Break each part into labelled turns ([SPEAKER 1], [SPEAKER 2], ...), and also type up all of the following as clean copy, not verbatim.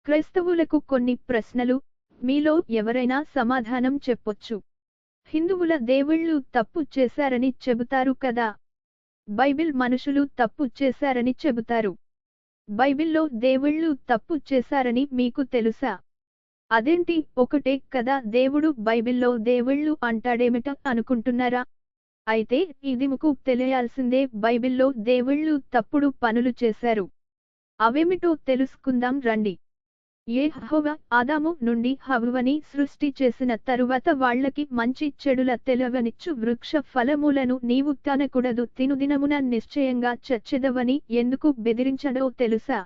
[SPEAKER 1] క్రైస్తవులకు కొన్ని ప్రశ్నలు, మీలో ఎవరైనా సమాధానం చెప్పొచ్చు. హిందువుల దేవుళ్ళు తప్పు చేశారని చెబుతారు కదా. బైబిల్ మనుషులు తప్పు చేశారని చెబుతారు. బైబిల్లో దేవుళ్ళు తప్పు చేశారని మీకు తెలుసా? అదేంటి ఒకటే కదా దేవుడు బైబిల్లో దేవుళ్ళు అంటాడేమిట అనుకుంటున్నారా? అయితే ఇది మీకు తెలియాల్సిందే. బైబిల్లో దేవుళ్ళు తప్పుడు పనులు చేశారు. అవేమిటో తెలుసుకుందాం రండి. యెహోవా ఆదాము నుండి హవ్వని సృష్టి చేసిన తరువాత వాళ్ళకి మంచి చెడుల తెలియనిచ్చు వృక్ష ఫలములను నీవు తినకూడదు, తినుదినమున నిశ్చయంగా చచ్చెదవని ఎందుకు బెదిరించాడో తెలుసా?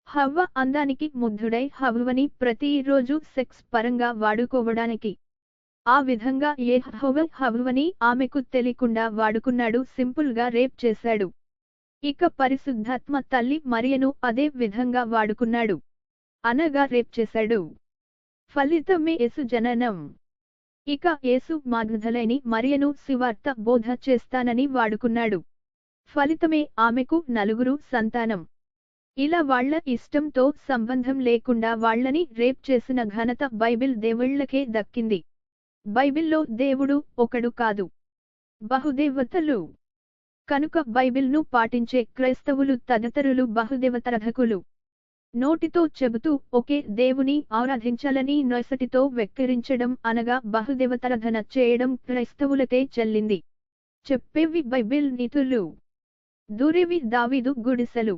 [SPEAKER 1] హవ్వ అందానికి ముగ్ధుడై హవ్వని ప్రతిరోజు సెక్స్ పరంగా వాడుకోవడానికి. ఆ విధంగా యెహోవా హవ్వని ఆమెకు తెలియకుండా వాడుకున్నాడు, సింపుల్ గా రేప్ చేశాడు. ఇక పరిశుద్ధాత్మ తల్లి మరియను అదే విధంగా వాడుకున్నాడు, అనగా రేప్ చేశాడు. ఫలితమే యేసు జననం. ఇక యేసు మగ్దలేని మరియను సువార్త బోధ చేస్తానని వాడుకున్నాడు. ఫలితమే ఆమెకు 4 సంతానం. ఇలా వాళ్ళ ఇష్టంతో సంబంధం లేకుండా వాళ్ళని రేప్ చేసిన ఘనత బైబిల్ దేవుళ్ళకే దక్కింది. బైబిల్లో దేవుడు ఒకడు కాదు, బహుదేవతలు. కనుక బైబిల్ను పాటించే క్రైస్తవులు తదితరులు బహుదేవతారాధకులు. నోటితో చెబుతూ ఒకే దేవుని ఆరాధించాలని నొసటితో వెక్కిరించడం అనగా బహుదేవతారాధన చేయడం క్రైస్తవులకే చెల్లింది. చెప్పేవి బైబిల్ నీతులు, దూరేవి దావీదు గుడిసెలు.